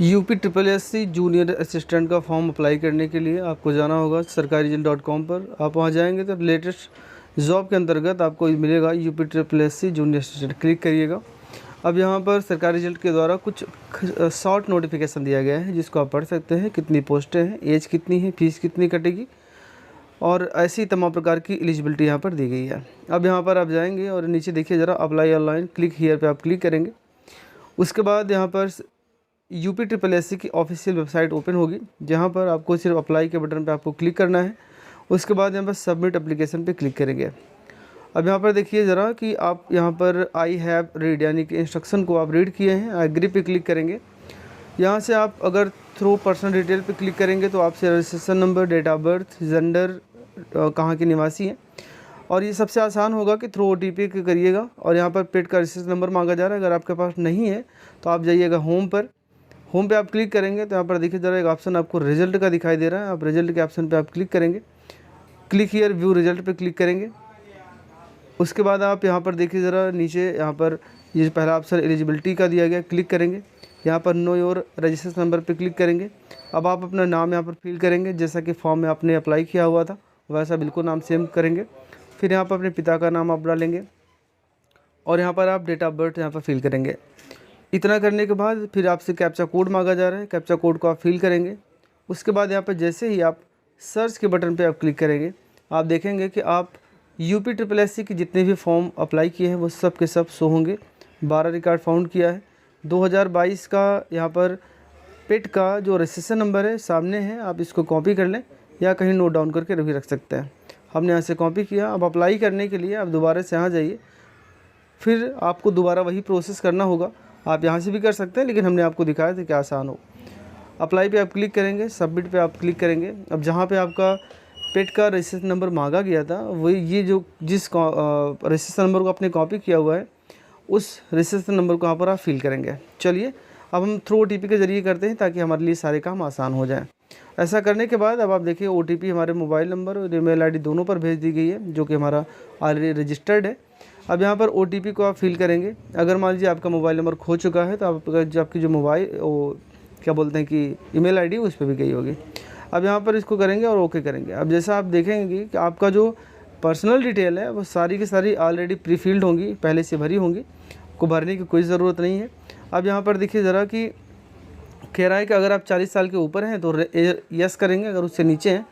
UP triple S C junior assistant का form apply करने के लिए आपको जाना होगा sarkarijal.com पर। आप वहाँ जाएंगे तो लेटेस्ट जॉब के अंतर्गत आपको मिलेगा UP triple S C junior assistant, click करिएगा। अब यहाँ पर सरकारी रिजल्ट के द्वारा कुछ शॉर्ट नोटिफिकेशन दिया गया है जिसको आप पढ़ सकते हैं। कितनी पोस्टें हैं, एज कितनी है, फीस कितनी कटेगी और ऐसी तमाम प्रकार की एलिजिबिलिटी यहाँ पर दी गई है। अब यहाँ पर आप जाएंगे और नीचे देखिए ज़रा, अप्लाई ऑनलाइन, क्लिक हियर पे आप क्लिक करेंगे। उसके बाद यहाँ पर यूपी ट्रिपल एस सी की ऑफिशियल वेबसाइट ओपन होगी, जहाँ पर आपको सिर्फ अप्लाई के बटन पे आपको क्लिक करना है। उसके बाद यहाँ पर सबमिट एप्लीकेशन पे क्लिक करेंगे। अब यहाँ पर देखिए ज़रा कि आप यहाँ पर आई हैव रीड यानी कि इंस्ट्रक्शन को आप रीड किए हैं, एग्री पे क्लिक करेंगे। यहाँ से आप अगर थ्रू पर्सनल डिटेल पे क्लिक करेंगे तो आपसे registration number, date of birth, gender, कहाँ के निवासी हैं, और ये सबसे आसान होगा कि थ्रू OTP करिएगा। और यहाँ पर पेड का रजिस्ट्रेशन नंबर मांगा जा रहा है, अगर आपके पास नहीं है तो आप जाइएगा होम पर। होम पे आप क्लिक करेंगे तो यहाँ पर देखिए ज़रा एक ऑप्शन आपको रिजल्ट का दिखाई दे रहा है। आप रिजल्ट के ऑप्शन पे आप क्लिक करेंगे, क्लिक हियर व्यू रिजल्ट पे क्लिक करेंगे। उसके बाद आप यहाँ पर देखिए ज़रा नीचे, यहाँ पर ये पहला ऑप्शन एलिजिबिलिटी का दिया गया, क्लिक करेंगे। यहाँ पर नो योर रजिस्ट्रेशन नंबर पे क्लिक करेंगे। अब आप अपना नाम यहाँ पर फिल करेंगे, जैसा कि फॉर्म में आपने अप्लाई किया हुआ था वैसा बिल्कुल नाम सेम करेंगे। फिर यहाँ पर अपने पिता का नाम आप डालेंगे और यहाँ पर आप डेट ऑफ बर्थ यहाँ पर फिल करेंगे। इतना करने के बाद फिर आपसे कैप्चा कोड मांगा जा रहा है, कैप्चा कोड को आप फिल करेंगे। उसके बाद यहाँ पर जैसे ही आप सर्च के बटन पे आप क्लिक करेंगे, आप देखेंगे कि आप यूपी ट्रिपल एस सी की जितने भी फॉर्म अप्लाई किए हैं वो सब के सब शो होंगे। 12 रिकॉर्ड फाउंड किया है। 2022 का यहाँ पर पेट का जो रजिस्ट्रेशन नंबर है सामने है, आप इसको कॉपी कर लें या कहीं नोट डाउन करके भी रख सकते हैं। हमने यहाँ से कॉपी किया। अब अप्लाई करने के लिए आप दोबारा से यहाँ जाइए, फिर आपको दोबारा वही प्रोसेस करना होगा। आप यहाँ से भी कर सकते हैं, लेकिन हमने आपको दिखाया था कि आसान हो। अप्लाई पे आप क्लिक करेंगे, सबमिट पे आप क्लिक करेंगे। अब जहाँ पे आपका पेट का रजिस्ट्रेशन नंबर मांगा गया था, वही ये जो जिस रजिस्ट्रेशन नंबर को आपने कॉपी किया हुआ है उस रजिस्ट्रेशन नंबर को यहाँ पर आप फिल करेंगे। चलिए अब हम थ्रू OTP के ज़रिए करते हैं ताकि हमारे लिए सारे काम आसान हो जाएं। ऐसा करने के बाद अब आप देखिए OTP हमारे मोबाइल नंबर और ईमेल ID दोनों पर भेज दी गई है, जो कि हमारा ऑलरेडी रजिस्टर्ड है। अब यहाँ पर OTP को आप फिल करेंगे। अगर मान लीजिए आपका मोबाइल नंबर खो चुका है तो आपकी जो मोबाइल क्या बोलते हैं कि ईमेल ID उस पर भी गई होगी। अब यहाँ पर इसको करेंगे और ओके करेंगे। अब जैसा आप देखेंगे कि आपका जो पर्सनल डिटेल है वो सारी की सारी ऑलरेडी प्री फिल्ड होंगी, पहले से भरी होंगी, को भरने की कोई ज़रूरत नहीं है। अब यहाँ पर देखिए ज़रा कि कह रहा है कि अगर आप 40 साल के ऊपर हैं तो यस करेंगे, अगर उससे नीचे हैं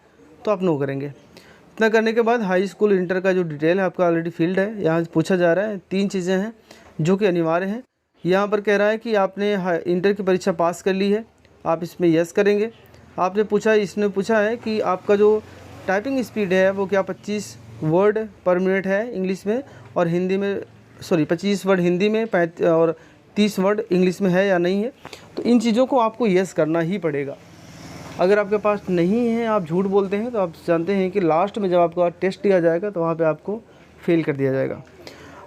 तो आप नो करेंगे। इतना करने के बाद हाई स्कूल इंटर का जो डिटेल है आपका ऑलरेडी फील्ड है। यहाँ पूछा जा रहा है 3 चीज़ें हैं जो कि अनिवार्य हैं। यहाँ पर कह रहा है कि आपने इंटर की परीक्षा पास कर ली है, आप इसमें यस करेंगे। आपने पूछा, इसने पूछा है कि आपका जो टाइपिंग स्पीड है वो क्या 25 वर्ड पर मिनट है इंग्लिश में और हिंदी में, 25 वर्ड हिंदी में और 30 वर्ड इंग्लिश में है या नहीं है। तो इन चीज़ों को आपको यस करना ही पड़ेगा। अगर आपके पास नहीं है, आप झूठ बोलते हैं, तो आप जानते हैं कि लास्ट में जब आपका टेस्ट दिया जाएगा तो वहाँ पे आपको फेल कर दिया जाएगा।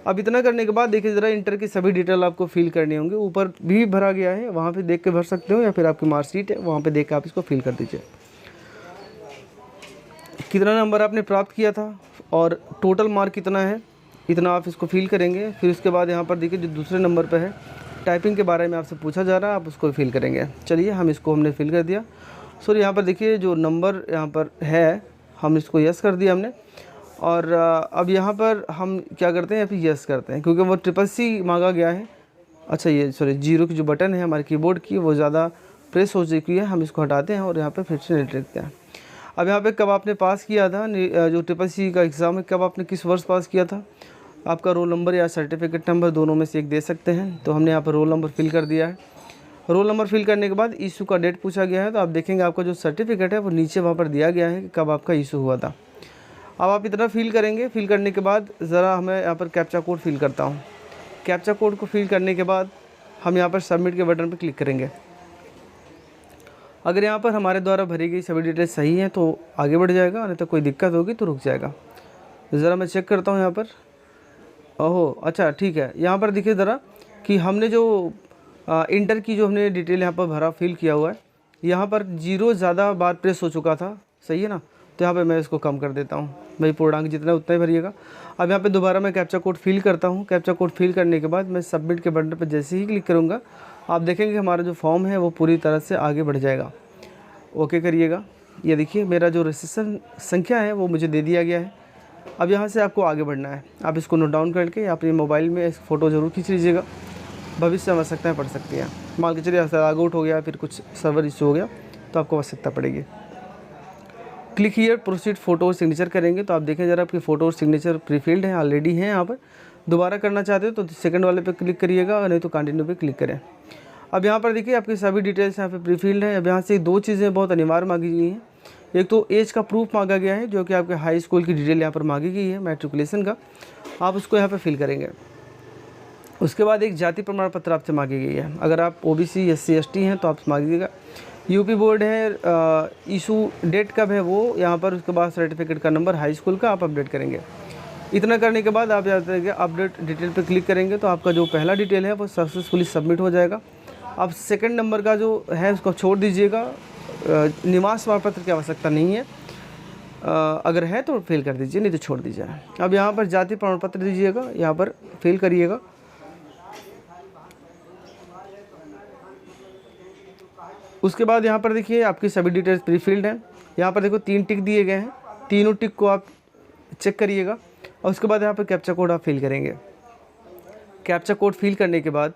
अब इतना करने के बाद देखिए ज़रा इंटर की सभी डिटेल आपको फिल करनी होंगी। ऊपर भी भरा गया है, वहाँ पे देख के भर सकते हो, या फिर आपकी मार्कशीट है वहाँ पे देख के आप इसको फिल कर दीजिए। कितना नंबर आपने प्राप्त किया था और टोटल मार्क कितना है, इतना आप इसको फिल करेंगे। फिर उसके बाद यहाँ पर देखिए जो दूसरे नंबर पर है टाइपिंग के बारे में आपसे पूछा जा रहा है, आप उसको फिल करेंगे। चलिए हम इसको हमने फिल कर दिया। सॉरी, यहाँ पर देखिए जो नंबर यहाँ पर है हम इसको यस कर दिया हमने। और अब यहाँ पर हम क्या करते हैं, फिर यस करते हैं क्योंकि वो CCC मांगा गया है। अच्छा, ये सॉरी 0 की जो बटन है हमारे कीबोर्ड की वो ज़्यादा प्रेस हो चुकी है, हम इसको हटाते हैं और यहाँ पर फिर से नेट लिखते हैं। अब यहाँ पे कब आपने पास किया था जो CCC का एग्ज़ाम है, कब आपने किस वर्ष पास किया था, आपका रोल नंबर या सर्टिफिकेट नंबर दोनों में से एक दे सकते हैं। तो हमने यहाँ पर रोल नंबर फिल कर दिया है। रोल नंबर फिल करने के बाद इशू का डेट पूछा गया है, तो आप देखेंगे आपका जो सर्टिफिकेट है वो नीचे वहाँ पर दिया गया है कि कब आपका इशू हुआ था। अब आप इतना फिल करेंगे। फिल करने के बाद ज़रा हमें यहाँ पर कैप्चा कोड फिल करता हूँ। कैप्चा कोड को फिल करने के बाद हम यहाँ पर सबमिट के बटन पर क्लिक करेंगे। अगर यहाँ पर हमारे द्वारा भरी गई सभी डिटेल सही हैं तो आगे बढ़ जाएगा, नहीं तो कोई दिक्कत होगी तो रुक जाएगा। ज़रा मैं चेक करता हूँ यहाँ पर। ओहो, अच्छा ठीक है। यहाँ पर देखिए ज़रा कि हमने जो इंटर की जो हमने डिटेल यहाँ पर भरा फिल किया हुआ है, यहाँ पर 0 ज़्यादा बार प्रेस हो चुका था, सही है ना। तो यहाँ पे मैं इसको कम कर देता हूँ, भाई पूर्णांक जितना उतना ही भरिएगा। अब यहाँ पे दोबारा मैं कैप्चा कोड फिल करता हूँ। कैप्चा कोड फिल करने के बाद मैं सबमिट के बटन पर जैसे ही क्लिक करूँगा आप देखेंगे कि हमारा जो फॉर्म है वो पूरी तरह से आगे बढ़ जाएगा। ओके करिएगा। ये देखिए मेरा जो रजिस्ट्रेशन संख्या है वो मुझे दे दिया गया है। अब यहाँ से आपको आगे बढ़ना है। आप इसको नोट डाउन करके अपने मोबाइल में इस फ़ोटो ज़रूर खींच लीजिएगा, भविष्य में आवश्यकताएँ पड़ सकती हैं। मान के चलिए लॉग आउट हो गया, फिर कुछ सर्वर इशू हो गया तो आपको आवश्यकता पड़ेगी। क्लिक हियर प्रोसीड फ़ोटो और सिग्नेचर करेंगे तो आप देखें ज़रा आपकी फ़ोटो और सिग्नेचर प्रीफिल्ड है, ऑलरेडी हैं यहाँ पर। दोबारा करना चाहते हो तो सेकंड वाले पे क्लिक करिएगा, नहीं तो कंटिन्यू पे क्लिक करें। अब यहाँ पर देखिए आपकी सभी डिटेल्स यहाँ पे प्रीफिल्ड है। अब यहाँ से 2 चीज़ें बहुत अनिवार्य मांगी गई हैं। एक तो एज का प्रूफ मांगा गया है, जो कि आपके हाई स्कूल की डिटेल यहाँ पर मांगी गई है, मैट्रिकुलेशन का, आप उसको यहाँ पर फिल करेंगे। उसके बाद एक जाति प्रमाण पत्र आपसे मांगी गई है। अगर आप OBC SC ST हैं तो आप मांगिएगा। यूपी बोर्ड है, इशू डेट कब है वो यहाँ पर, उसके बाद सर्टिफिकेट का नंबर हाई स्कूल का आप अपडेट करेंगे। इतना करने के बाद आप जाते हैं अपडेट डिटेल पे क्लिक करेंगे तो आपका जो पहला डिटेल है वो सक्सेसफुली सबमिट हो जाएगा। अब सेकंड नंबर का जो है उसको छोड़ दीजिएगा, निवास प्रमाण पत्र की आवश्यकता नहीं है। अगर है तो फिल कर दीजिए, नहीं तो छोड़ दीजिए। अब यहाँ पर जाति प्रमाण पत्र दीजिएगा, यहाँ पर फिल करिएगा। उसके बाद यहाँ पर देखिए आपकी सभी डिटेल्स प्री फिल्ड हैं। यहाँ पर देखो 3 टिक दिए गए हैं, तीनों टिक को आप चेक करिएगा। और उसके बाद यहाँ पर कैप्चा कोड आप फिल करेंगे। कैप्चा कोड फिल करने के बाद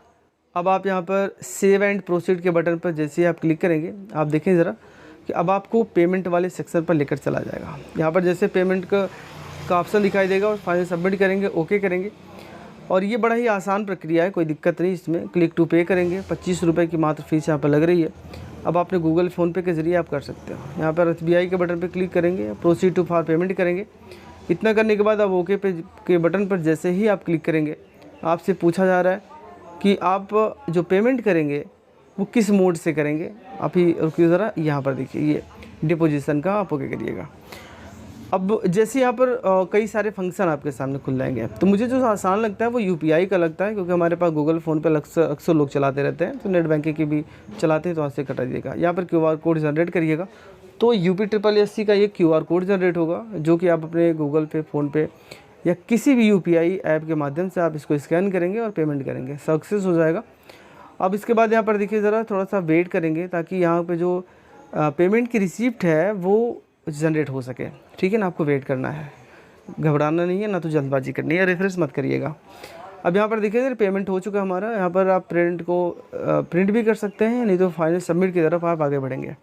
अब आप यहाँ पर सेव एंड प्रोसीड के बटन पर जैसे ही आप क्लिक करेंगे, आप देखें ज़रा कि अब आपको पेमेंट वाले सेक्शन पर लेकर चला जाएगा। यहाँ पर जैसे पेमेंट का ऑप्शन दिखाई देगा और फाइनल सबमिट करेंगे, ओके करेंगे। और ये बड़ा ही आसान प्रक्रिया है, कोई दिक्कत नहीं इसमें। क्लिक टू पे करेंगे, 25 रुपये की मात्र फीस यहाँ पर लग रही है। अब आपने गूगल फ़ोनपे के ज़रिए आप कर सकते हो। यहाँ पर SBI के बटन पर क्लिक करेंगे, प्रोसीड टू फॉर पेमेंट करेंगे। इतना करने के बाद अब ओके पे के बटन पर जैसे ही आप क्लिक करेंगे, आपसे पूछा जा रहा है कि आप जो पेमेंट करेंगे वो किस मोड से करेंगे। आप ही रुकिए ज़रा, यहाँ पर देखिए ये डिपोजिशन का आप ओके करिएगा। अब जैसे यहाँ पर कई सारे फंक्शन आपके सामने खुल जाएंगे, तो मुझे जो आसान लगता है वो UPI का लगता है, क्योंकि हमारे पास गूगल फ़ोन पे अक्सर लोग चलाते रहते हैं, तो नेट बैंकिंग की भी चलाते हैं, तो वहाँ से कटा दीजिएगा। यहाँ पर QR कोड जनरेट करिएगा तो UPSSC का ये QR कोड जनरेट होगा, जो कि आप अपने गूगल पे, फ़ोन पे या किसी भी UPI ऐप के माध्यम से आप इसको स्कैन करेंगे और पेमेंट करेंगे, सक्सेस हो जाएगा। अब इसके बाद यहाँ पर देखिए ज़रा थोड़ा सा वेट करेंगे ताकि यहाँ पे जो पेमेंट की रिसीप्ट है वो जनरेट हो सके। ठीक है ना, आपको वेट करना है, घबराना नहीं है, ना तो जल्दबाजी करनी है, रिफ्रेश मत करिएगा। अब यहाँ पर देखिए पेमेंट हो चुका है हमारा। यहाँ पर आप प्रिंट भी कर सकते हैं, नहीं तो फाइनल सबमिट की तरफ आप आगे बढ़ेंगे।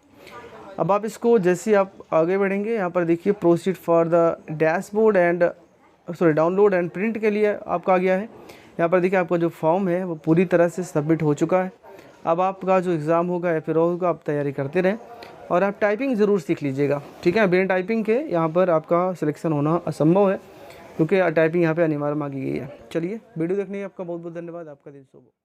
अब आप इसको जैसे आप आगे बढ़ेंगे, यहाँ पर देखिए proceed for the dashboard and download and print के लिए आपका आ गया है। यहाँ पर देखिए आपका जो फॉर्म है वो पूरी तरह से सबमिट हो चुका है। अब आपका जो एग्ज़ाम होगा या फिर होगा, आप तैयारी करते रहें और आप टाइपिंग ज़रूर सीख लीजिएगा। ठीक है, बिना टाइपिंग के यहाँ पर आपका सिलेक्शन होना असंभव है, क्योंकि टाइपिंग यहाँ पे अनिवार्य मांगी गई है। चलिए, वीडियो देखने के लिए आपका बहुत बहुत धन्यवाद। आपका दिन शुभ हो।